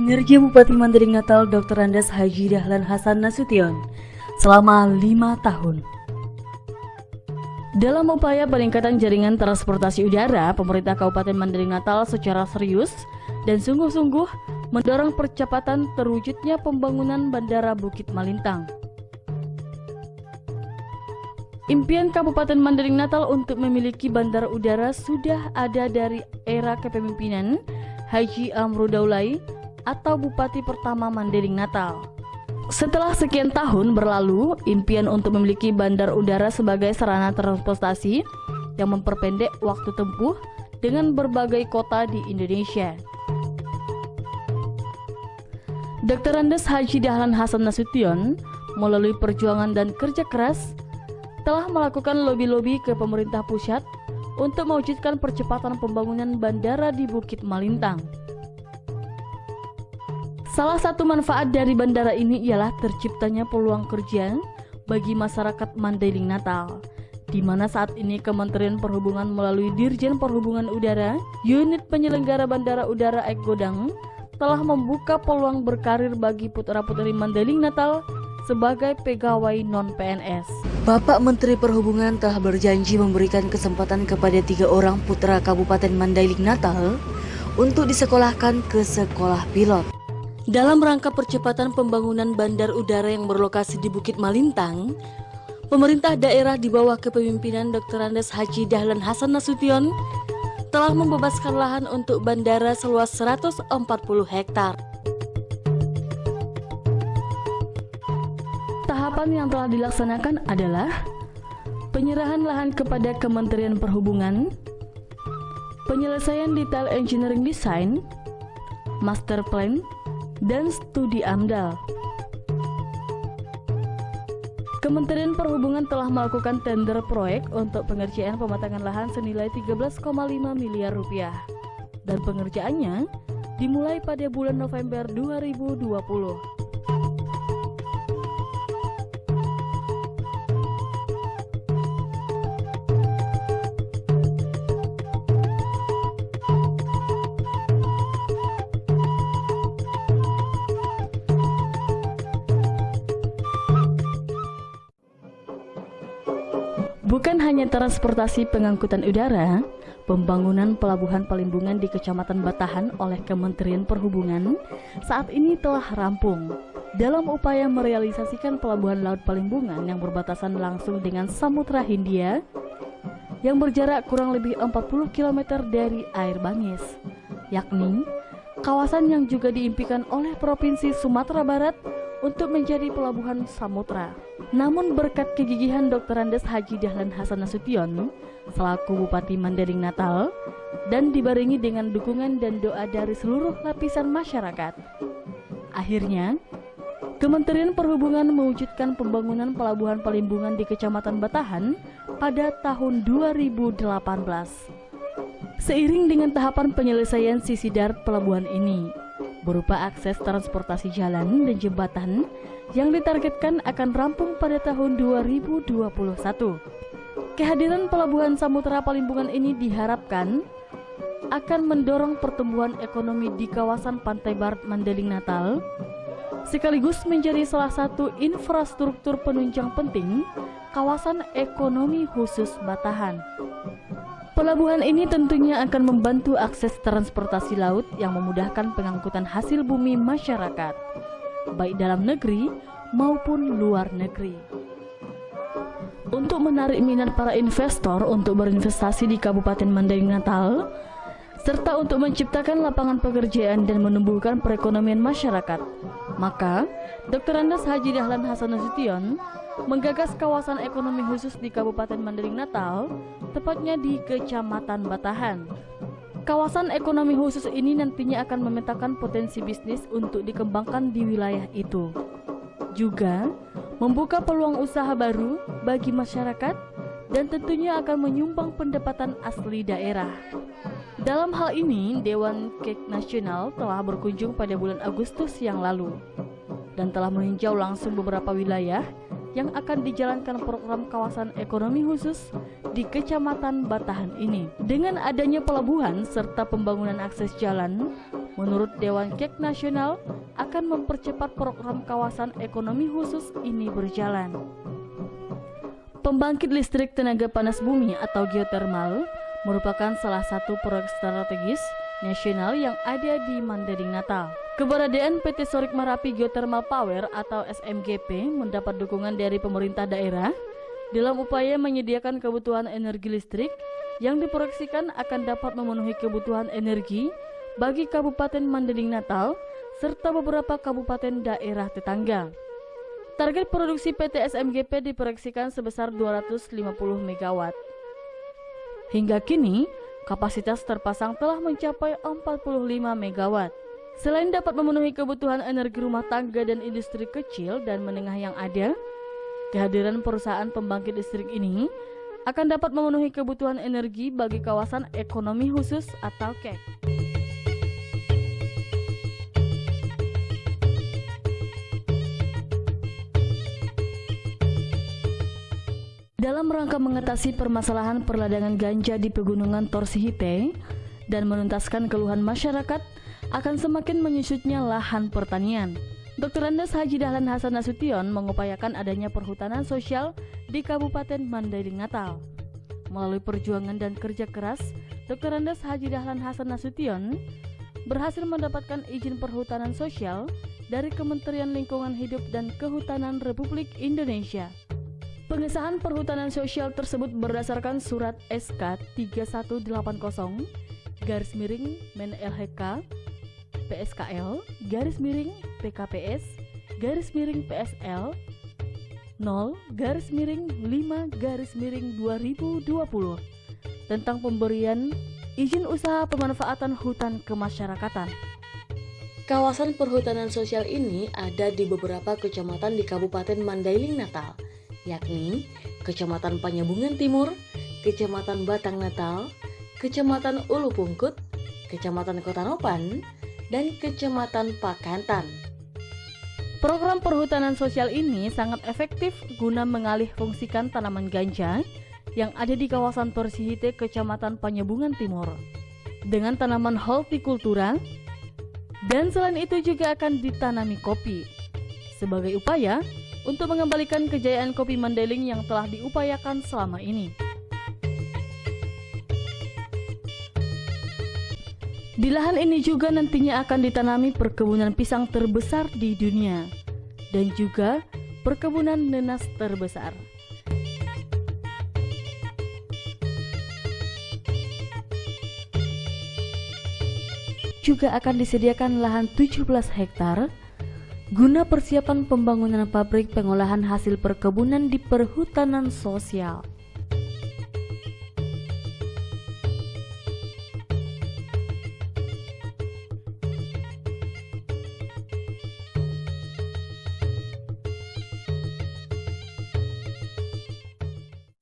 Kinerja Bupati Mandailing Natal Dr. Andes Haji Dahlan Hasan Nasution selama 5 tahun. Dalam upaya peningkatan jaringan transportasi udara, pemerintah Kabupaten Mandailing Natal secara serius dan sungguh-sungguh mendorong percepatan terwujudnya pembangunan Bandara Bukit Malintang. Impian Kabupaten Mandailing Natal untuk memiliki bandara udara sudah ada dari era kepemimpinan Haji Amru Daulay atau Bupati pertama Mandailing Natal. Setelah sekian tahun berlalu, impian untuk memiliki bandar udara sebagai sarana transportasi yang memperpendek waktu tempuh dengan berbagai kota di Indonesia. Dr. Andes Haji Dahlan Hasan Nasution melalui perjuangan dan kerja keras telah melakukan lobi-lobi ke pemerintah pusat untuk mewujudkan percepatan pembangunan bandara di Bukit Malintang. Salah satu manfaat dari bandara ini ialah terciptanya peluang kerja bagi masyarakat Mandailing Natal, di mana saat ini Kementerian Perhubungan melalui Dirjen Perhubungan Udara, unit penyelenggara Bandara Udara Ekgodang, telah membuka peluang berkarir bagi putra-putri Mandailing Natal sebagai pegawai non-PNS. Bapak Menteri Perhubungan telah berjanji memberikan kesempatan kepada 3 orang putra Kabupaten Mandailing Natal untuk disekolahkan ke sekolah pilot. Dalam rangka percepatan pembangunan bandar udara yang berlokasi di Bukit Malintang, pemerintah daerah di bawah kepemimpinan Dr. Andes Haji Dahlan Hasan Nasution telah membebaskan lahan untuk bandara seluas 140 hektar. Tahapan yang telah dilaksanakan adalah penyerahan lahan kepada Kementerian Perhubungan, penyelesaian detail engineering design, master plan, dan studi AMDAL. Kementerian Perhubungan telah melakukan tender proyek untuk pengerjaan pematangan lahan senilai 13,5 miliar rupiah dan pengerjaannya dimulai pada bulan November 2020. Bukan hanya transportasi pengangkutan udara, pembangunan pelabuhan Palimbungan di Kecamatan Batahan oleh Kementerian Perhubungan saat ini telah rampung. Dalam upaya merealisasikan pelabuhan Laut Palimbungan yang berbatasan langsung dengan Samudra Hindia, yang berjarak kurang lebih 40 km dari air Bangis, yakni kawasan yang juga diimpikan oleh Provinsi Sumatera Barat untuk menjadi pelabuhan samudra. Namun berkat kegigihan Dr. Andes Haji Dahlan Hasan Nasution selaku Bupati Mandailing Natal dan dibarengi dengan dukungan dan doa dari seluruh lapisan masyarakat, akhirnya Kementerian Perhubungan mewujudkan pembangunan pelabuhan Palimbungan di Kecamatan Batahan pada tahun 2018. Seiring dengan tahapan penyelesaian sisi darat pelabuhan ini berupa akses transportasi jalan dan jembatan yang ditargetkan akan rampung pada tahun 2021. Kehadiran pelabuhan Samudra Palimbungan ini diharapkan akan mendorong pertumbuhan ekonomi di kawasan pantai barat Mandailing Natal, sekaligus menjadi salah satu infrastruktur penunjang penting kawasan ekonomi khusus Batahan. Pelabuhan ini tentunya akan membantu akses transportasi laut yang memudahkan pengangkutan hasil bumi masyarakat, baik dalam negeri maupun luar negeri. Untuk menarik minat para investor untuk berinvestasi di Kabupaten Mandailing Natal, serta untuk menciptakan lapangan pekerjaan dan menumbuhkan perekonomian masyarakat, maka Dr. Andes Haji Dahlan Hasan Nasution menggagas kawasan ekonomi khusus di Kabupaten Mandailing Natal, tepatnya di Kecamatan Batahan. Kawasan ekonomi khusus ini nantinya akan memetakan potensi bisnis untuk dikembangkan di wilayah itu. Juga membuka peluang usaha baru bagi masyarakat dan tentunya akan menyumbang pendapatan asli daerah. Dalam hal ini, Dewan Kek Nasional telah berkunjung pada bulan Agustus yang lalu dan telah meninjau langsung beberapa wilayah yang akan dijalankan program kawasan ekonomi khusus di Kecamatan Batahan ini. Dengan adanya pelabuhan serta pembangunan akses jalan, menurut Dewan KEK Nasional akan mempercepat program kawasan ekonomi khusus ini berjalan. Pembangkit listrik tenaga panas bumi atau geotermal merupakan salah satu proyek strategis nasional yang ada di Mandailing Natal. Keberadaan PT Sorik Marapi Geothermal Power atau SMGP mendapat dukungan dari pemerintah daerah dalam upaya menyediakan kebutuhan energi listrik yang diproyeksikan akan dapat memenuhi kebutuhan energi bagi Kabupaten Mandailing Natal serta beberapa kabupaten daerah tetangga. Target produksi PT SMGP diproyeksikan sebesar 250 MW. Hingga kini, kapasitas terpasang telah mencapai 45 MW. Selain dapat memenuhi kebutuhan energi rumah tangga dan industri kecil dan menengah yang ada, kehadiran perusahaan pembangkit listrik ini akan dapat memenuhi kebutuhan energi bagi kawasan ekonomi khusus atau KEK. Dalam rangka mengatasi permasalahan perladangan ganja di pegunungan Torsihite dan menuntaskan keluhan masyarakat akan semakin menyusutnya lahan pertanian, Dr. Andes Haji Dahlan Hasan Nasution mengupayakan adanya perhutanan sosial di Kabupaten Mandailing Natal. Melalui perjuangan dan kerja keras, Dr. Andes Haji Dahlan Hasan Nasution berhasil mendapatkan izin perhutanan sosial dari Kementerian Lingkungan Hidup dan Kehutanan Republik Indonesia. Pengesahan perhutanan sosial tersebut berdasarkan surat SK 3180/Men-LHK PSKL /PKPS /PSL 0/5/2020 tentang pemberian izin usaha pemanfaatan hutan kemasyarakatan. Kawasan perhutanan sosial ini ada di beberapa kecamatan di Kabupaten Mandailing Natal, yakni Kecamatan Panyabungan Timur, Kecamatan Batang Natal, Kecamatan Ulu Pungkut, Kecamatan Kota Nopan, dan Kecamatan Pakantan. Program perhutanan sosial ini sangat efektif guna mengalih fungsikan tanaman ganja yang ada di kawasan Torsihite, Kecamatan Panyabungan Timur, dengan tanaman hortikultura, dan selain itu juga akan ditanami kopi sebagai upaya untuk mengembalikan kejayaan kopi Mandailing yang telah diupayakan selama ini. Di lahan ini juga nantinya akan ditanami perkebunan pisang terbesar di dunia dan juga perkebunan nenas terbesar. Juga akan disediakan lahan 17 hektar guna persiapan pembangunan pabrik pengolahan hasil perkebunan di perhutanan sosial.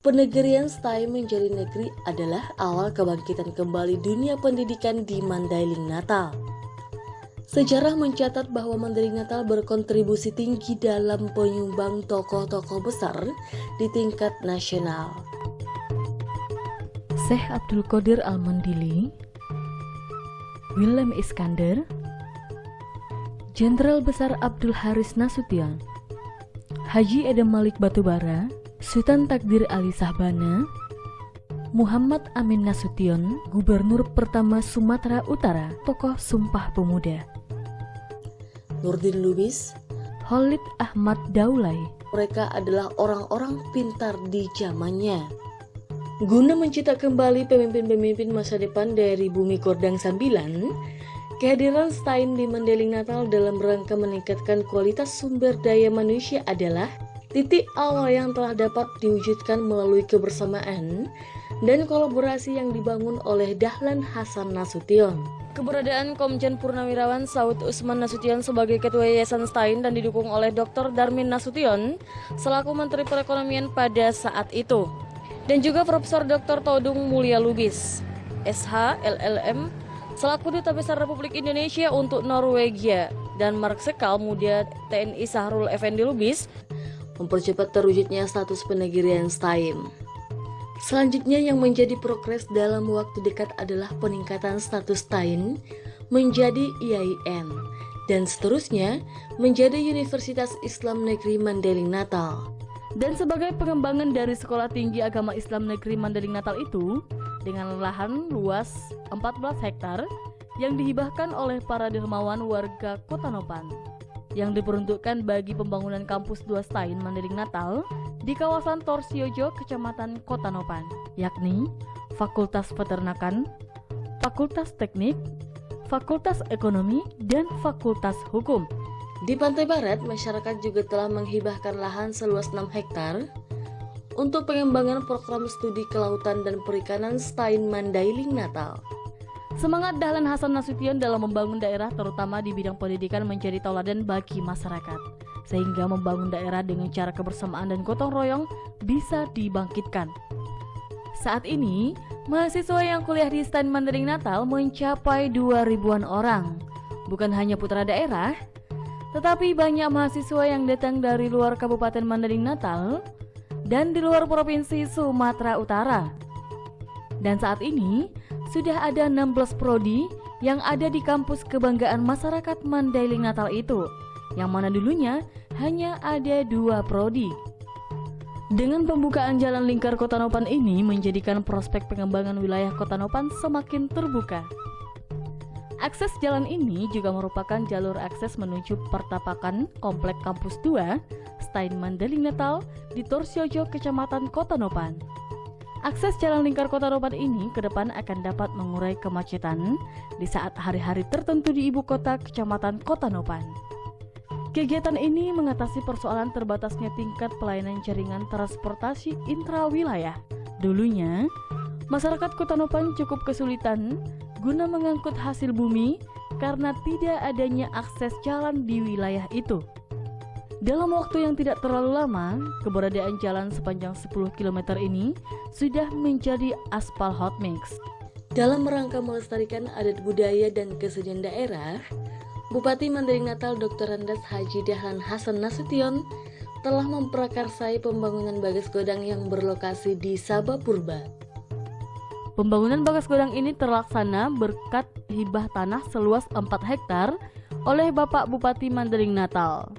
Penegerian STAI menjadi negeri adalah awal kebangkitan kembali dunia pendidikan di Mandailing Natal. Sejarah mencatat bahwa Mandailing Natal berkontribusi tinggi dalam penyumbang tokoh-tokoh besar di tingkat nasional. Syekh Abdul Qadir Al-Mandili, Willem Iskandar, Jenderal Besar Abdul Haris Nasution, Haji Edem Malik Batubara, Sultan Takdir Ali Sahbana, Muhammad Amin Nasution, Gubernur pertama Sumatera Utara, tokoh Sumpah Pemuda, Nurdin Lubis, Khalid Ahmad Daulay. Mereka adalah orang-orang pintar di zamannya. Guna mencetak kembali pemimpin-pemimpin masa depan dari bumi Kordang Sambilan, kehadiran STAI di Mandailing Natal dalam rangka meningkatkan kualitas sumber daya manusia adalah titik awal yang telah dapat diwujudkan melalui kebersamaan dan kolaborasi yang dibangun oleh Dahlan Hasan Nasution. Keberadaan Komjen Purnawirawan Saud Usman Nasution sebagai Ketua Yayasan STAI dan didukung oleh Dr. Darmin Nasution selaku Menteri Perekonomian pada saat itu, dan juga Profesor Dr. Todung Mulya Lubis, SH, LLM, selaku Duta Besar Republik Indonesia untuk Norwegia, dan Marsikal Muda TNI Sahrul Effendi Lubis mempercepat terwujudnya status penegirian STAI. Selanjutnya yang menjadi progres dalam waktu dekat adalah peningkatan status TAIN menjadi IAIN dan seterusnya menjadi Universitas Islam Negeri Mandailing Natal. Dan sebagai pengembangan dari Sekolah Tinggi Agama Islam Negeri Mandailing Natal itu, dengan lahan luas 14 hektar yang dihibahkan oleh para dermawan warga Kota Nopan, yang diperuntukkan bagi pembangunan kampus 2 STAIN Mandailing Natal di kawasan Torsiojo, Kecamatan Kota Nopan, yakni Fakultas Peternakan, Fakultas Teknik, Fakultas Ekonomi, dan Fakultas Hukum. Di Pantai Barat, masyarakat juga telah menghibahkan lahan seluas 6 hektar untuk pengembangan program studi kelautan dan perikanan STAIN Mandailing Natal. Semangat Dahlan Hasan Nasution dalam membangun daerah terutama di bidang pendidikan menjadi tauladan bagi masyarakat, sehingga membangun daerah dengan cara kebersamaan dan gotong royong bisa dibangkitkan. Saat ini, mahasiswa yang kuliah di STAIN Mandailing Natal mencapai 2.000-an orang. Bukan hanya putra daerah, tetapi banyak mahasiswa yang datang dari luar Kabupaten Mandailing Natal dan di luar Provinsi Sumatera Utara. Dan saat ini, sudah ada 16 prodi yang ada di kampus kebanggaan masyarakat Mandailing Natal itu, yang mana dulunya hanya ada 2 prodi. Dengan pembukaan jalan lingkar Kota Nopan ini menjadikan prospek pengembangan wilayah Kota Nopan semakin terbuka. Akses jalan ini juga merupakan jalur akses menuju pertapakan Komplek Kampus 2 STAIN Mandailing Natal di Torsiojo, Kecamatan Kota Nopan. Akses jalan lingkar Kota Nopan ini ke depan akan dapat mengurai kemacetan di saat hari-hari tertentu di ibu kota Kecamatan Kota Nopan. Kegiatan ini mengatasi persoalan terbatasnya tingkat pelayanan jaringan transportasi intrawilayah. Dulunya, masyarakat Kota Nopan cukup kesulitan guna mengangkut hasil bumi karena tidak adanya akses jalan di wilayah itu. Dalam waktu yang tidak terlalu lama, keberadaan jalan sepanjang 10 km ini sudah menjadi aspal hot mix. Dalam rangka melestarikan adat budaya dan kesenian daerah, Bupati Mandailing Natal Dr. Andes Haji Dahlan Hasan Nasution telah memprakarsai pembangunan Bagas Godang yang berlokasi di Sabah Purba. Pembangunan Bagas Godang ini terlaksana berkat hibah tanah seluas 4 hektar oleh Bapak Bupati Mandailing Natal,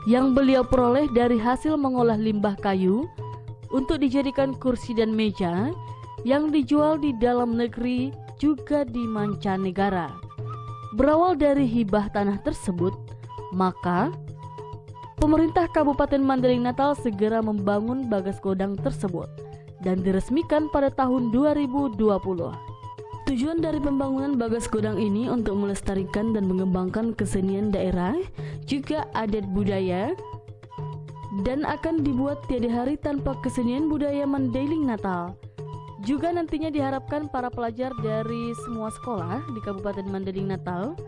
yang beliau peroleh dari hasil mengolah limbah kayu untuk dijadikan kursi dan meja yang dijual di dalam negeri juga di mancanegara. Berawal dari hibah tanah tersebut, maka pemerintah Kabupaten Mandailing Natal segera membangun Bagas Godang tersebut dan diresmikan pada tahun 2020. Tujuan dari pembangunan Bagas Godang ini untuk melestarikan dan mengembangkan kesenian daerah, juga adat budaya, dan akan dibuat tiada hari tanpa kesenian budaya Mandailing Natal. Juga nantinya diharapkan para pelajar dari semua sekolah di Kabupaten Mandailing Natal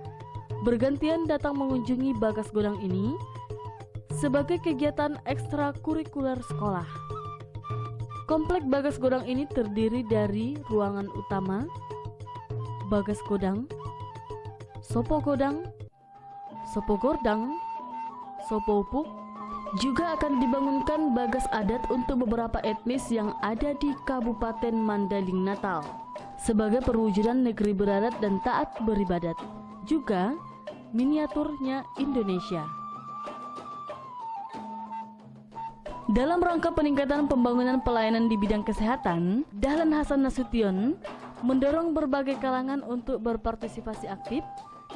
bergantian datang mengunjungi Bagas Godang ini sebagai kegiatan ekstrakurikuler sekolah. Komplek Bagas Godang ini terdiri dari ruangan utama, Bagas Godang, Sopo Godang, Sopo Gordang, Sopo Upuk. Juga akan dibangunkan bagas adat untuk beberapa etnis yang ada di Kabupaten Mandailing Natal sebagai perwujudan negeri beradat dan taat beribadat. Juga miniaturnya Indonesia. Dalam rangka peningkatan pembangunan pelayanan di bidang kesehatan, Dahlan Hasan Nasution mendorong berbagai kalangan untuk berpartisipasi aktif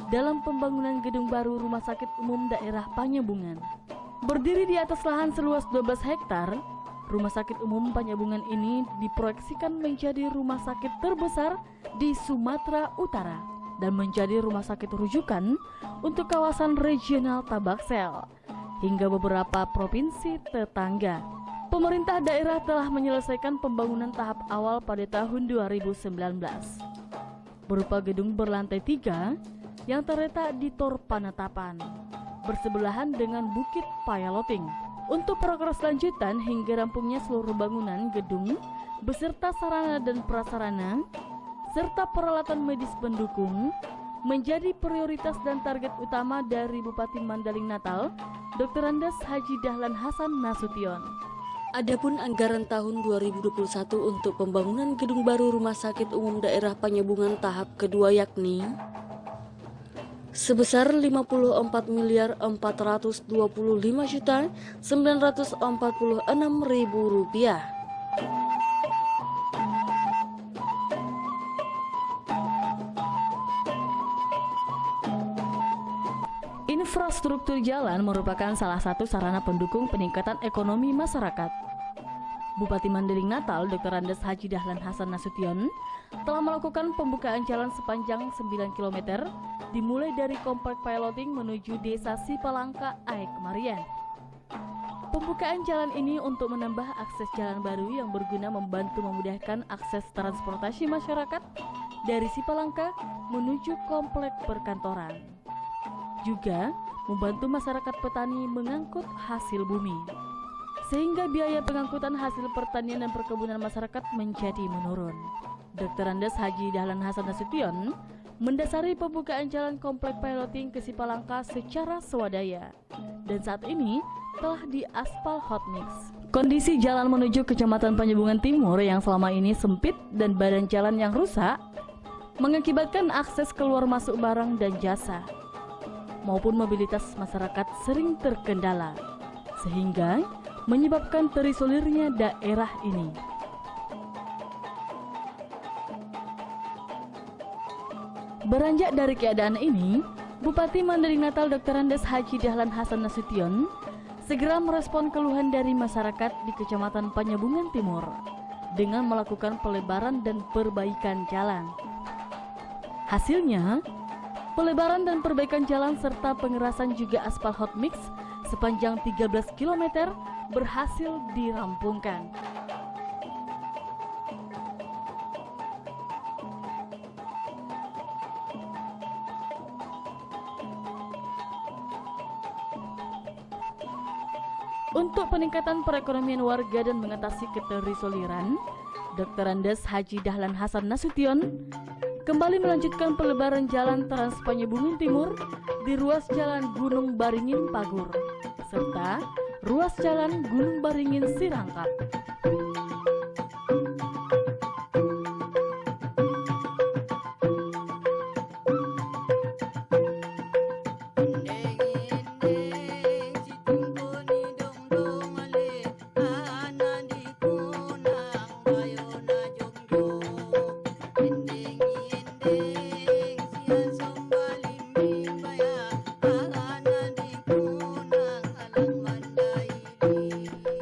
dalam pembangunan gedung baru Rumah Sakit Umum Daerah Panyabungan. Berdiri di atas lahan seluas 12 hektar, Rumah Sakit Umum Panyabungan ini diproyeksikan menjadi rumah sakit terbesar di Sumatera Utara dan menjadi rumah sakit rujukan untuk kawasan regional Tabaksel hingga beberapa provinsi tetangga. Pemerintah daerah telah menyelesaikan pembangunan tahap awal pada tahun 2019 berupa gedung berlantai 3 yang terletak di Tor Panatapan bersebelahan dengan Bukit Payaloting. Untuk progres lanjutan hingga rampungnya seluruh bangunan gedung beserta sarana dan prasarana serta peralatan medis pendukung menjadi prioritas dan target utama dari Bupati Mandailing Natal Dr. Andes Haji Dahlan Hasan Nasution. Adapun anggaran tahun 2021 untuk pembangunan gedung baru Rumah Sakit Umum Daerah Panyambungan tahap kedua yakni sebesar Rp54.425.946.000. Infrastruktur jalan merupakan salah satu sarana pendukung peningkatan ekonomi masyarakat. Bupati Mandailing Natal Dr. Andes Haji Dahlan Hasan Nasution telah melakukan pembukaan jalan sepanjang 9 km dimulai dari Komplek Piloting menuju Desa Sipalangka, Aek Marian. Pembukaan jalan ini untuk menambah akses jalan baru yang berguna membantu memudahkan akses transportasi masyarakat dari Sipalangka menuju komplek perkantoran. Juga membantu masyarakat petani mengangkut hasil bumi, sehingga biaya pengangkutan hasil pertanian dan perkebunan masyarakat menjadi menurun. Dr. Andes Haji Dahlan Hasan Nasution mendasari pembukaan jalan Komplek Piloting ke Sipalangka secara swadaya dan saat ini telah diaspal hot mix. Kondisi jalan menuju Kecamatan Panyambungan Timur yang selama ini sempit dan badan jalan yang rusak mengakibatkan akses keluar masuk barang dan jasa maupun mobilitas masyarakat sering terkendala, sehingga menyebabkan terisolirnya daerah ini. Beranjak dari keadaan ini, Bupati Mandailing Natal Dr. Andes Haji Dahlan Hasan Nasution segera merespon keluhan dari masyarakat di Kecamatan Panyambungan Timur dengan melakukan pelebaran dan perbaikan jalan. Hasilnya, pelebaran dan perbaikan jalan serta pengerasan juga aspal hot mix sepanjang 13 km berhasil dirampungkan. Untuk peningkatan perekonomian warga dan mengatasi keterisoliran, Dr. Andes Haji Dahlan Hasan Nasution kembali melanjutkan pelebaran jalan Trans Panyambungan Timur di ruas jalan Gunung Baringin Pagur serta ruas jalan Gunung Baringin Sirangkap.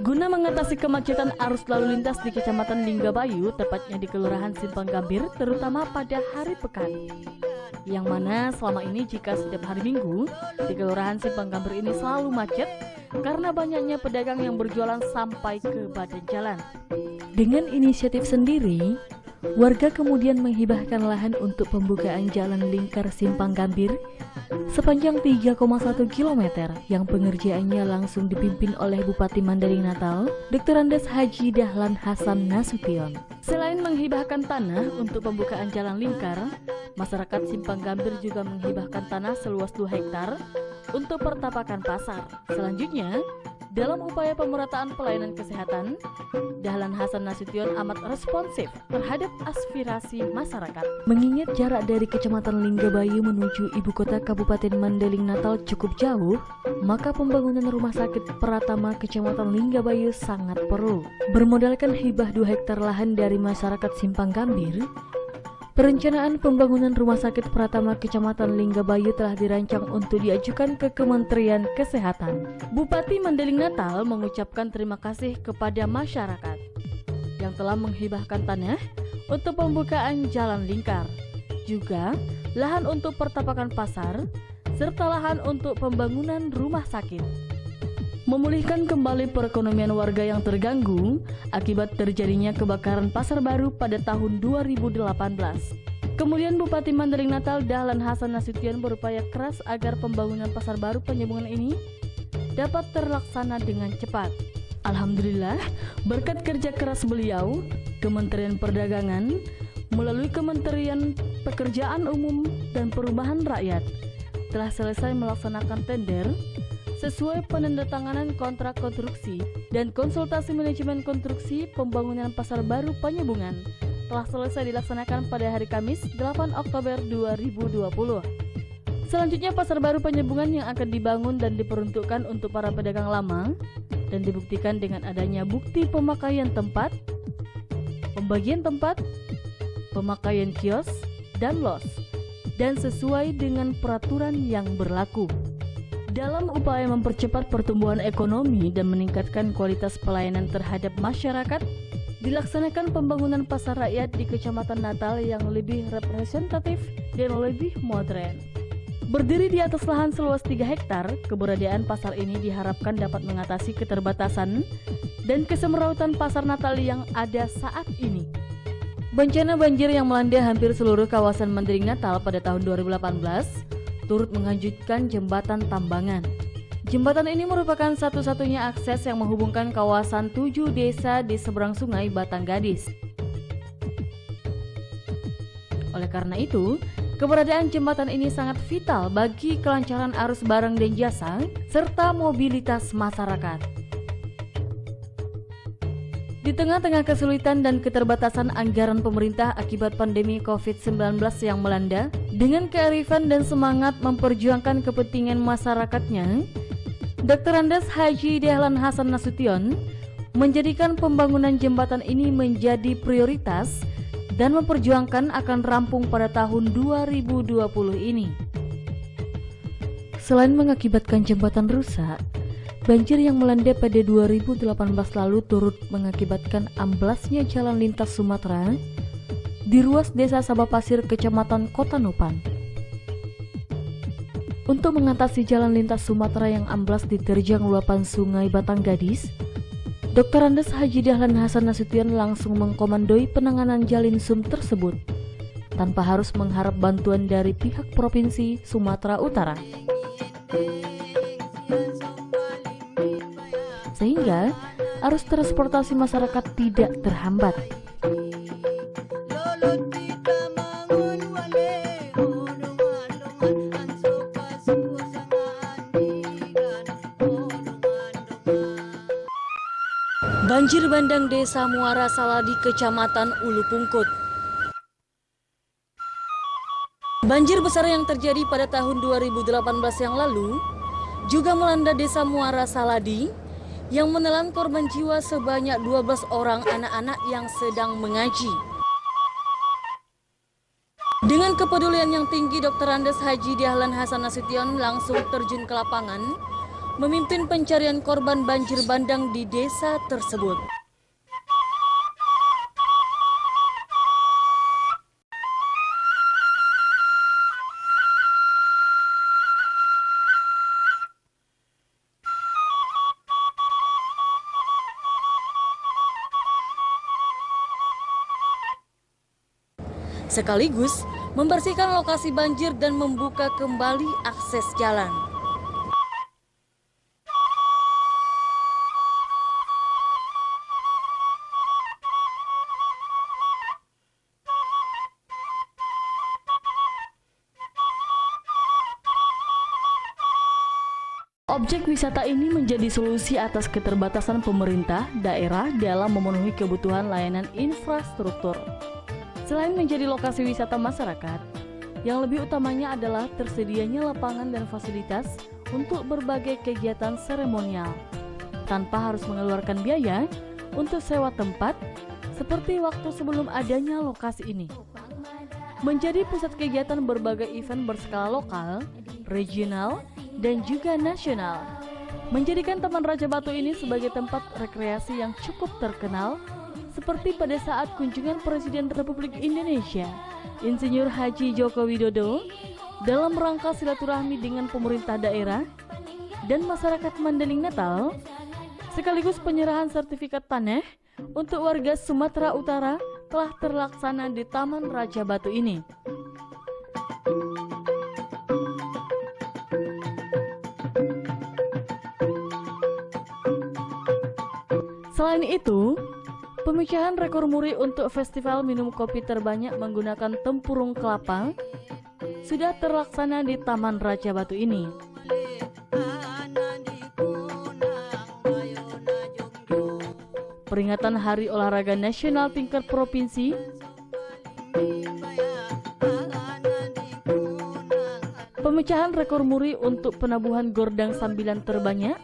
Guna mengatasi kemacetan arus lalu lintas di Kecamatan Linggabayu, tepatnya di Kelurahan Simpang Gambir, terutama pada hari pekan, yang mana selama ini jika setiap hari Minggu di Kelurahan Simpang Gambir ini selalu macet karena banyaknya pedagang yang berjualan sampai ke badan jalan. Dengan inisiatif sendiri, warga kemudian menghibahkan lahan untuk pembukaan jalan lingkar Simpang Gambir sepanjang 3,1 km yang pengerjaannya langsung dipimpin oleh Bupati Mandailing Natal Dr. Andes Haji Dahlan Hasan Nasution. Selain menghibahkan tanah untuk pembukaan jalan lingkar, masyarakat Simpang Gambir juga menghibahkan tanah seluas 2 hektar untuk pertapakan pasar. Selanjutnya, dalam upaya pemerataan pelayanan kesehatan, Dahlan Hasan Nasution amat responsif terhadap aspirasi masyarakat. Mengingat jarak dari Kecamatan Linggabayu menuju ibu kota Kabupaten Mandailing Natal cukup jauh, maka pembangunan rumah sakit Pratama Kecamatan Linggabayu sangat perlu. Bermodalkan hibah 2 hektar lahan dari masyarakat Simpang Gambir, perencanaan pembangunan Rumah Sakit Pratama Kecamatan Linggabayu telah dirancang untuk diajukan ke Kementerian Kesehatan. Bupati Mandailing Natal mengucapkan terima kasih kepada masyarakat yang telah menghibahkan tanah untuk pembukaan jalan lingkar, juga lahan untuk pertapakan pasar, serta lahan untuk pembangunan rumah sakit. Memulihkan kembali perekonomian warga yang terganggu akibat terjadinya kebakaran pasar baru pada tahun 2018. Kemudian Bupati Mandailing Natal Dahlan Hasan Nasution berupaya keras agar pembangunan pasar baru Panyambungan ini dapat terlaksana dengan cepat. Alhamdulillah, berkat kerja keras beliau, Kementerian Perdagangan melalui Kementerian Pekerjaan Umum dan Perumahan Rakyat telah selesai melaksanakan tender sesuai penandatanganan kontrak konstruksi dan konsultasi manajemen konstruksi pembangunan Pasar Baru Panyebungan telah selesai dilaksanakan pada hari Kamis 8 Oktober 2020. Selanjutnya Pasar Baru Panyebungan yang akan dibangun dan diperuntukkan untuk para pedagang lama dan dibuktikan dengan adanya bukti pemakaian tempat, pembagian tempat, pemakaian kios, dan los, dan sesuai dengan peraturan yang berlaku. Dalam upaya mempercepat pertumbuhan ekonomi dan meningkatkan kualitas pelayanan terhadap masyarakat, dilaksanakan pembangunan pasar rakyat di Kecamatan Natal yang lebih representatif dan lebih modern. Berdiri di atas lahan seluas 3 hektar, keberadaan pasar ini diharapkan dapat mengatasi keterbatasan dan kesemrautan pasar Natal yang ada saat ini. Bencana banjir yang melanda hampir seluruh kawasan Mandailing Natal pada tahun 2018 turut menghanyutkan jembatan Tambangan. Jembatan ini merupakan satu-satunya akses yang menghubungkan kawasan 7 desa di seberang sungai Batanggadis. Oleh karena itu, keberadaan jembatan ini sangat vital bagi kelancaran arus barang dan jasa serta mobilitas masyarakat. Di tengah-tengah kesulitan dan keterbatasan anggaran pemerintah akibat pandemi COVID-19 yang melanda, dengan kearifan dan semangat memperjuangkan kepentingan masyarakatnya, Dr. Andes Haji Dahlan Hasan Nasution menjadikan pembangunan jembatan ini menjadi prioritas dan memperjuangkan akan rampung pada tahun 2020 ini. Selain mengakibatkan jembatan rusak, banjir yang melanda pada 2018 lalu turut mengakibatkan amblasnya jalan lintas Sumatera di ruas desa Sabah Pasir, Kecamatan Kota Nupan. Untuk mengatasi jalan lintas Sumatera yang amblas diterjang luapan sungai Batanggadis, Dr. Andes Haji Dahlan Hasan Nasution langsung mengkomandoi penanganan Jalinsum tersebut tanpa harus mengharap bantuan dari pihak Provinsi Sumatera Utara. Sehingga arus transportasi masyarakat tidak terhambat. Banjir bandang Desa Muara Saladi, Kecamatan Ulu Pungkut. Banjir besar yang terjadi pada tahun 2018 yang lalu juga melanda Desa Muara Saladi yang menelan korban jiwa sebanyak 12 orang anak-anak yang sedang mengaji. Dengan kepedulian yang tinggi, Dr. Andes Haji Dahlan Hasan Nasution langsung terjun ke lapangan, memimpin pencarian korban banjir bandang di desa tersebut. Sekaligus membersihkan lokasi banjir dan membuka kembali akses jalan. Objek wisata ini menjadi solusi atas keterbatasan pemerintah daerah dalam memenuhi kebutuhan layanan infrastruktur. Selain menjadi lokasi wisata masyarakat, yang lebih utamanya adalah tersedianya lapangan dan fasilitas untuk berbagai kegiatan seremonial, tanpa harus mengeluarkan biaya untuk sewa tempat, seperti waktu sebelum adanya lokasi ini. Menjadi pusat kegiatan berbagai event berskala lokal, regional, dan juga nasional, menjadikan Taman Raja Batu ini sebagai tempat rekreasi yang cukup terkenal, seperti pada saat kunjungan Presiden Republik Indonesia, Insinyur Haji Joko Widodo, dalam rangka silaturahmi dengan pemerintah daerah dan masyarakat Mandailing Natal, sekaligus penyerahan sertifikat tanah untuk warga Sumatera Utara telah terlaksana di Taman Raja Batu ini. Selain itu, pemecahan rekor muri untuk festival minum kopi terbanyak menggunakan tempurung kelapa sudah terlaksana di Taman Raja Batu ini. peringatan Hari Olahraga Nasional tingkat provinsi, pemecahan rekor muri untuk penabuhan gordang sambilan terbanyak,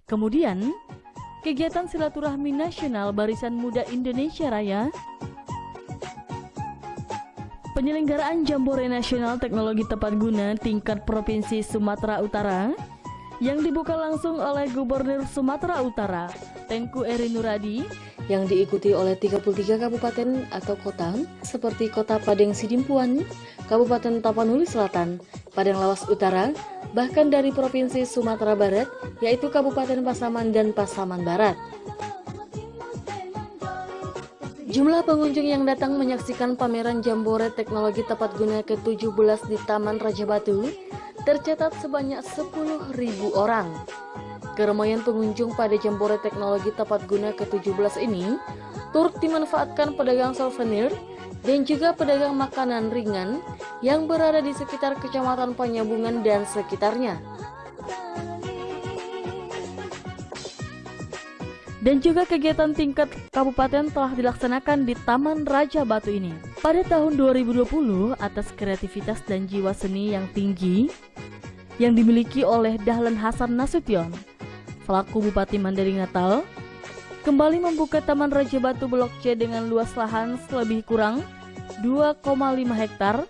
kemudian kegiatan silaturahmi nasional Barisan Muda Indonesia Raya, penyelenggaraan Jambore Nasional Teknologi Tepat Guna tingkat Provinsi Sumatera Utara yang dibuka langsung oleh Gubernur Sumatera Utara Tengku Eri Nuradi, yang diikuti oleh 33 kabupaten atau kota seperti Kota Padang Sidimpuan, Kabupaten Tapanuli Selatan, Padang Lawas Utara, bahkan dari Provinsi Sumatera Barat, yaitu Kabupaten Pasaman dan Pasaman Barat. Jumlah pengunjung yang datang menyaksikan pameran Jambore Teknologi Tepat Guna ke-17 di Taman Raja Batu tercatat sebanyak 10.000 orang. Keramaian pengunjung pada Jambore Teknologi Tepat Guna ke-17 ini turut dimanfaatkan pedagang souvenir dan juga pedagang makanan ringan yang berada di sekitar Kecamatan Panyabungan dan sekitarnya. Dan juga kegiatan tingkat kabupaten telah dilaksanakan di Taman Raja Batu ini. Pada tahun 2020, atas kreativitas dan jiwa seni yang tinggi yang dimiliki oleh Dahlan Hasan Nasution, selaku Bupati Mandailing Natal, kembali membuka Taman Raja Batu Blok C dengan luas lahan selebih kurang 2,5 hektar,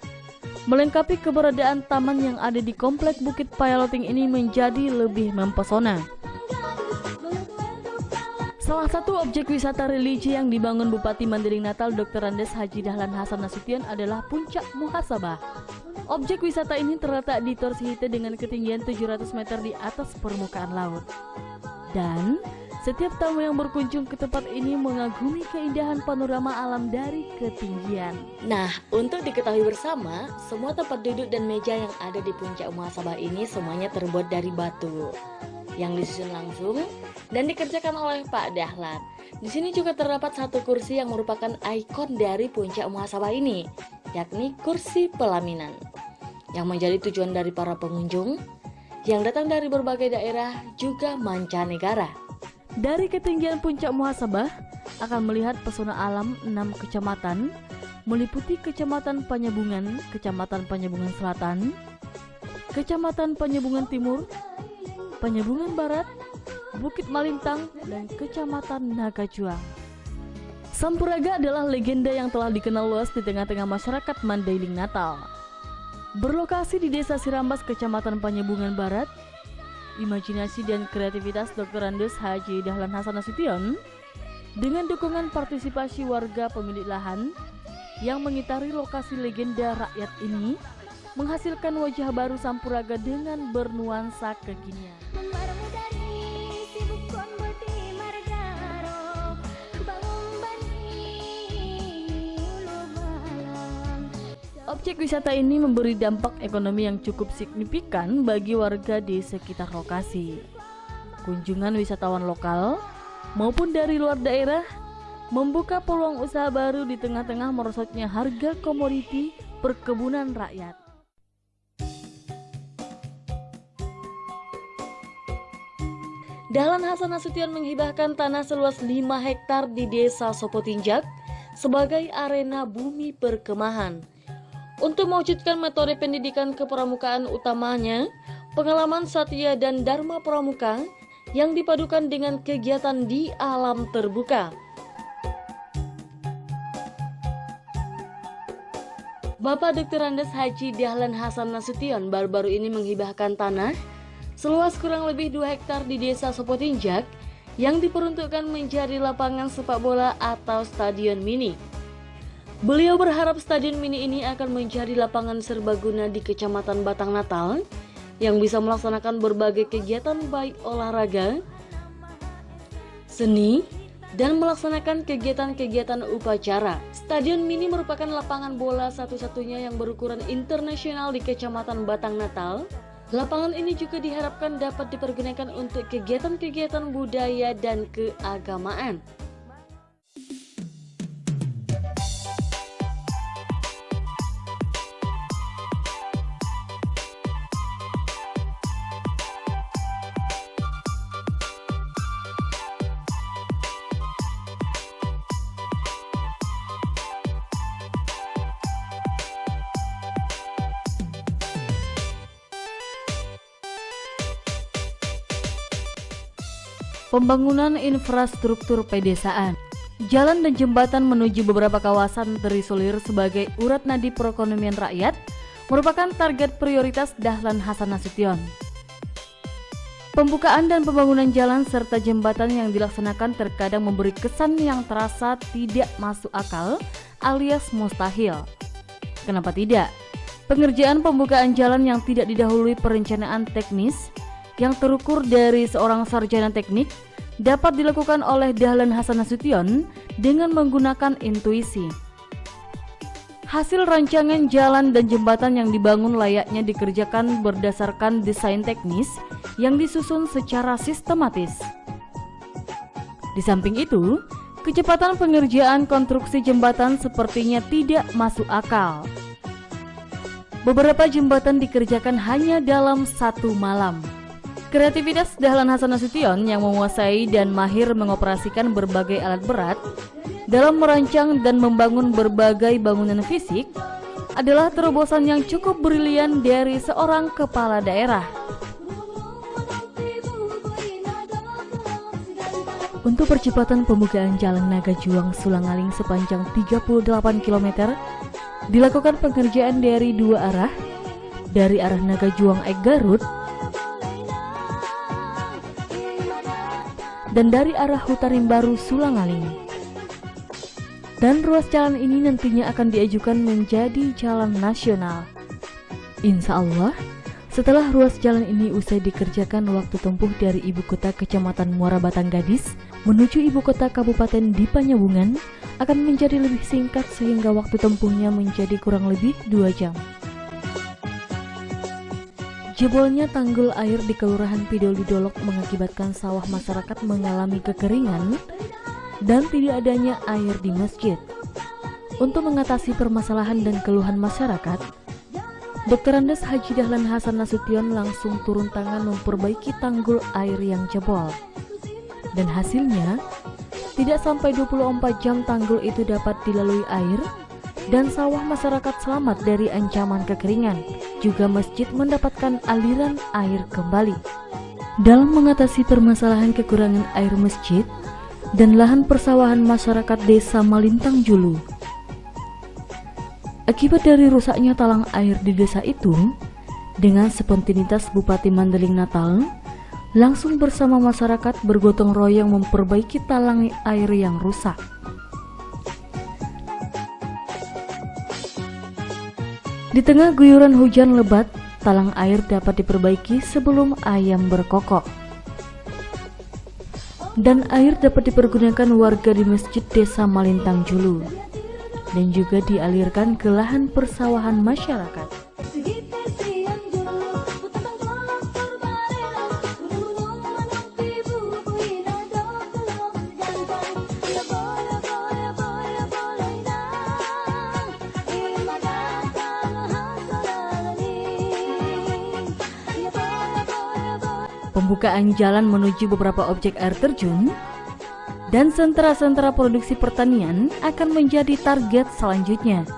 melengkapi keberadaan taman yang ada di Komplek Bukit Payaloting ini menjadi lebih mempesona. Salah satu objek wisata religi yang dibangun Bupati Mandailing Natal Dr. Andes Haji Dahlan Hasan Nasution adalah Puncak Muhasabah. Objek wisata ini terletak di Tor Sihite dengan ketinggian 700 meter di atas permukaan laut. Dan setiap tamu yang berkunjung ke tempat ini mengagumi keindahan panorama alam dari ketinggian. Nah, untuk diketahui bersama, semua tempat duduk dan meja yang ada di Puncak Muhasabah ini semuanya terbuat dari batu yang disusun langsung dan dikerjakan oleh Pak Dahlan. Di sini juga terdapat satu kursi yang merupakan ikon dari Puncak Muhasabah ini, yakni kursi pelaminan, yang menjadi tujuan dari para pengunjung yang datang dari berbagai daerah juga mancanegara. Dari ketinggian Puncak Muhasabah akan melihat pesona alam 6 kecamatan, meliputi Kecamatan Panyabungan, Kecamatan Panyabungan Selatan, Kecamatan Panyabungan Timur, Panyabungan Barat, Bukit Malintang, dan Kecamatan Nagajuang. Sampuraga adalah legenda yang telah dikenal luas di tengah-tengah masyarakat Mandailing Natal. Berlokasi di Desa Sirambas, Kecamatan Panyabungan Barat, imajinasi dan kreativitas Dr. Andes Haji Dahlan Hasan Nasution dengan dukungan partisipasi warga pemilik lahan yang mengitari lokasi legenda rakyat ini menghasilkan wajah baru Sampuraga dengan bernuansa kekinian. Objek wisata ini memberi dampak ekonomi yang cukup signifikan bagi warga di sekitar lokasi. Kunjungan wisatawan lokal maupun dari luar daerah membuka peluang usaha baru di tengah-tengah merosotnya harga komoditi perkebunan rakyat. Dahlan Hasan Nasution menghibahkan tanah seluas 5 hektar di Desa Sopotinjak sebagai arena bumi perkemahan. Untuk mewujudkan metode pendidikan kepramukaan utamanya, pengalaman Satya dan Dharma Pramuka yang dipadukan dengan kegiatan di alam terbuka. Bapak Dr. Andes Haji Dahlan Hasan Nasution baru-baru ini menghibahkan tanah seluas kurang lebih 2 hektar di Desa Sopotinjak yang diperuntukkan menjadi lapangan sepak bola atau stadion mini. Beliau berharap stadion mini ini akan menjadi lapangan serbaguna di Kecamatan Batang Natal yang bisa melaksanakan berbagai kegiatan baik olahraga, seni, dan melaksanakan kegiatan-kegiatan upacara. Stadion mini merupakan lapangan bola satu-satunya yang berukuran internasional di Kecamatan Batang Natal. Lapangan ini juga diharapkan dapat dipergunakan untuk kegiatan-kegiatan budaya dan keagamaan. Pembangunan infrastruktur pedesaan. Jalan dan jembatan menuju beberapa kawasan terisolir sebagai urat nadi perekonomian rakyat merupakan target prioritas Dahlan Hasan Nasution. Pembukaan dan pembangunan jalan serta jembatan yang dilaksanakan terkadang memberi kesan yang terasa tidak masuk akal alias mustahil. Kenapa tidak? Pengerjaan pembukaan jalan yang tidak didahului perencanaan teknis yang terukur dari seorang sarjana teknik dapat dilakukan oleh Dahlan Hasan Nasution dengan menggunakan intuisi. Hasil rancangan jalan dan jembatan yang dibangun layaknya dikerjakan berdasarkan desain teknis yang disusun secara sistematis. Di samping itu, kecepatan pengerjaan konstruksi jembatan sepertinya tidak masuk akal. Beberapa jembatan dikerjakan hanya dalam 1 malam. Kreativitas Dahlan Hasan Nasution yang menguasai dan mahir mengoperasikan berbagai alat berat dalam merancang dan membangun berbagai bangunan fisik adalah terobosan yang cukup brilian dari seorang kepala daerah. Untuk percepatan pembukaan Jalan Naga Juang Sulangaling sepanjang 38 km dilakukan pengerjaan dari 2 arah, dari arah Naga Juang Ek Garut dan dari arah Hutarim Baru Sulangaling. Dan ruas jalan ini nantinya akan diajukan menjadi jalan nasional. Insya Allah, setelah ruas jalan ini usai dikerjakan, waktu tempuh dari ibu kota Kecamatan Muara Batang Gadis menuju ibu kota Kabupaten di Panyabungan akan menjadi lebih singkat sehingga waktu tempuhnya menjadi kurang lebih 2 jam. Jebolnya tanggul air di Kelurahan Pidoli Dolok mengakibatkan sawah masyarakat mengalami kekeringan dan tidak adanya air di masjid. Untuk mengatasi permasalahan dan keluhan masyarakat, Dr. Andes Haji Dahlan Hasan Nasution langsung turun tangan memperbaiki tanggul air yang jebol. Dan hasilnya, tidak sampai 24 jam tanggul itu dapat dilalui air dan sawah masyarakat selamat dari ancaman kekeringan. Juga masjid mendapatkan aliran air kembali. Dalam mengatasi permasalahan kekurangan air masjid dan lahan persawahan masyarakat Desa Malintang Julu, akibat dari rusaknya talang air di desa itu, dengan spontanitas Bupati Mandailing Natal langsung bersama masyarakat bergotong royong memperbaiki talang air yang rusak. Di tengah guyuran hujan lebat, talang air dapat diperbaiki sebelum ayam berkokok. Dan air dapat dipergunakan warga di masjid Desa Malintang Julu dan juga dialirkan ke lahan persawahan masyarakat. Pembukaan jalan menuju beberapa objek air terjun dan sentra-sentra produksi pertanian akan menjadi target selanjutnya.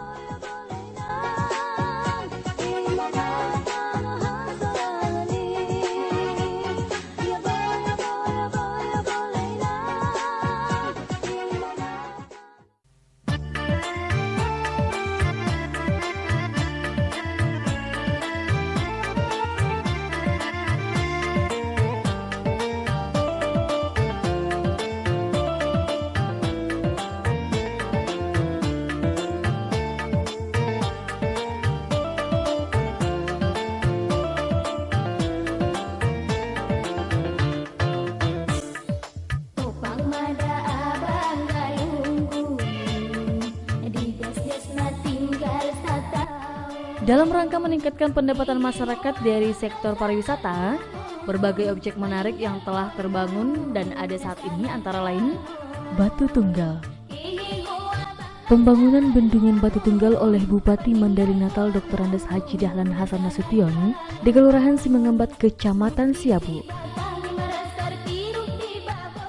Dalam rangka meningkatkan pendapatan masyarakat dari sektor pariwisata, berbagai objek menarik yang telah terbangun dan ada saat ini antara lain Batu Tunggal. Pembangunan Bendungan Batu Tunggal oleh Bupati Mandailing Natal Dr. Andes Haji Dahlan Hasan Nasution di Kelurahan Simengembat, Kecamatan Siabu,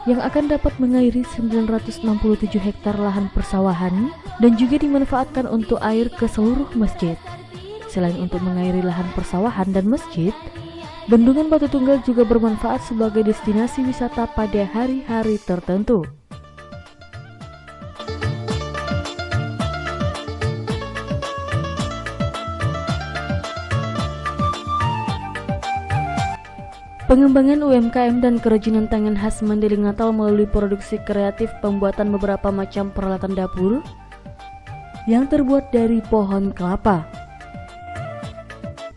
yang akan dapat mengairi 967 hektar lahan persawahan dan juga dimanfaatkan untuk air ke seluruh masjid. Selain untuk mengairi lahan persawahan dan masjid, Bendungan Batu Tunggal juga bermanfaat sebagai destinasi wisata pada hari-hari tertentu. Pengembangan UMKM dan kerajinan tangan khas Mandailing Natal melalui produksi kreatif pembuatan beberapa macam peralatan dapur yang terbuat dari pohon kelapa.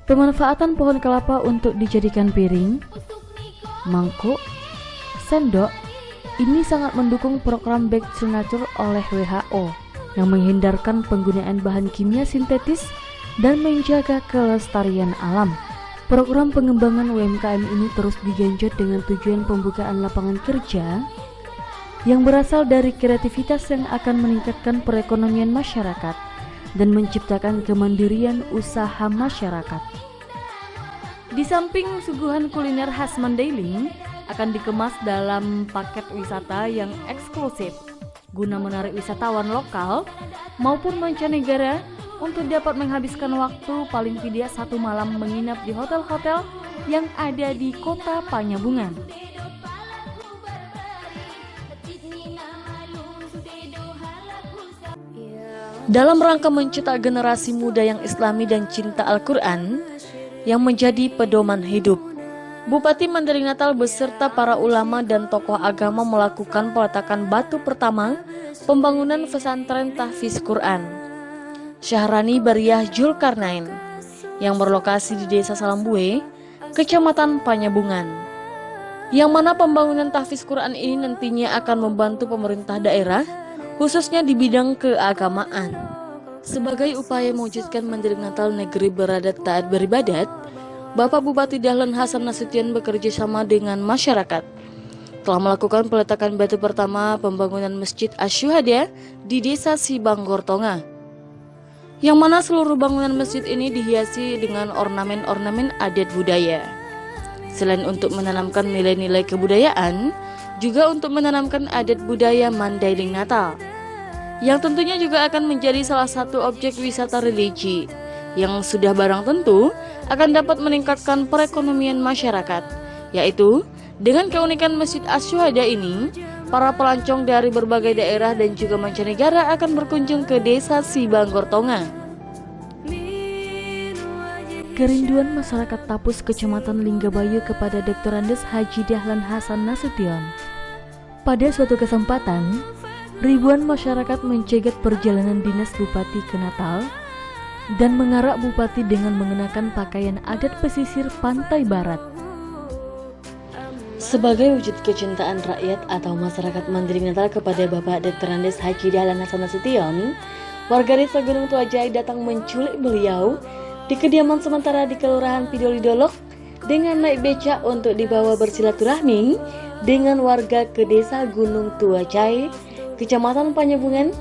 Pemanfaatan pohon kelapa untuk dijadikan piring, mangkuk, sendok ini sangat mendukung program Back to Nature oleh WHO yang menghindarkan penggunaan bahan kimia sintetis dan menjaga kelestarian alam. Program pengembangan UMKM ini terus digenjot dengan tujuan pembukaan lapangan kerja yang berasal dari kreativitas yang akan meningkatkan perekonomian masyarakat dan menciptakan kemandirian usaha masyarakat. Di samping suguhan kuliner khas Mandailing akan dikemas dalam paket wisata yang eksklusif guna menarik wisatawan lokal maupun mancanegara untuk dapat menghabiskan waktu paling tidak 1 malam menginap di hotel-hotel yang ada di Kota Panyabungan. Dalam rangka mencetak generasi muda yang islami dan cinta Al-Quran yang menjadi pedoman hidup, Bupati Mandailing Natal beserta para ulama dan tokoh agama melakukan peletakan batu pertama pembangunan pesantren tahfiz Quran Syahrani Bariyah Julkarnain yang berlokasi di Desa Salambue, Kecamatan Panyabungan, yang mana pembangunan tahfiz Quran ini nantinya akan membantu pemerintah daerah khususnya di bidang keagamaan. Sebagai upaya mewujudkan Mandailing Natal negeri beradat taat beribadat, Bapak Bupati Dahlan Hasan Nasution bekerja sama dengan masyarakat telah melakukan peletakan batu pertama pembangunan Masjid Asy-Syuhada di Desa Sibanggortonga, yang mana seluruh bangunan masjid ini dihiasi dengan ornamen-ornamen adat budaya. Selain untuk menanamkan nilai-nilai kebudayaan, juga untuk menanamkan adat budaya Mandailing Natal, yang tentunya juga akan menjadi salah satu objek wisata religi, yang sudah barang tentu akan dapat meningkatkan perekonomian masyarakat, yaitu dengan keunikan Masjid Asy-Syuhada ini, para pelancong dari berbagai daerah dan juga mancanegara akan berkunjung ke Desa Sibanggortonga. Kerinduan masyarakat Tapus Kecamatan Linggabayu kepada Dr. Andes Haji Dahlan Hasan Nasution. Pada suatu kesempatan, ribuan masyarakat mencegat perjalanan dinas Bupati ke Natal dan mengarak Bupati dengan mengenakan pakaian adat pesisir pantai barat. Sebagai wujud kecintaan rakyat atau masyarakat Mandailing Natal kepada Bapak Dr. Andes Haji Dahlan Hasan Nasution, warga Desa Gunung Tuajai datang menculik beliau di kediaman sementara di Kelurahan Pidoli Dolok dengan naik becak untuk dibawa bersilaturahmi dengan warga ke Desa Gunung Tuajai, Kecamatan Panyabungan,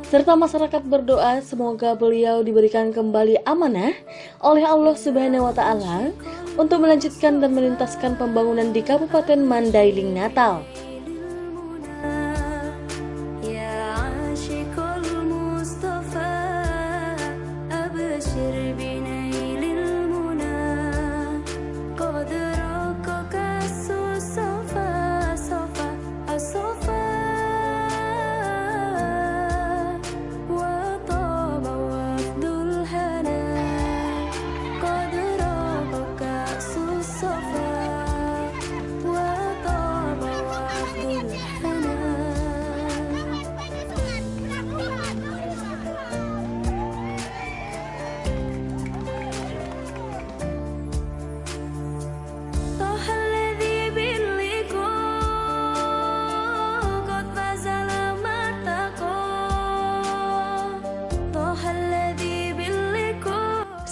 serta masyarakat berdoa semoga beliau diberikan kembali amanah oleh Allah Subhanahu wa Ta'ala untuk melanjutkan dan melintaskan pembangunan di Kabupaten Mandailing Natal.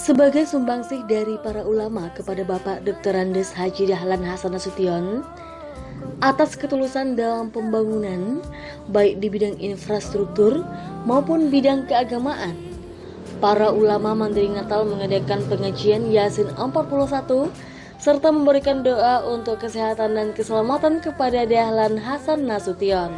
Sebagai sumbangsih dari para ulama kepada Bapak Dr. Andes Haji Dahlan Hasan Nasution atas ketulusan dalam pembangunan baik di bidang infrastruktur maupun bidang keagamaan, para ulama Mandailing Natal mengadakan pengajian Yasin 41 serta memberikan doa untuk kesehatan dan keselamatan kepada Dahlan Hasan Nasution.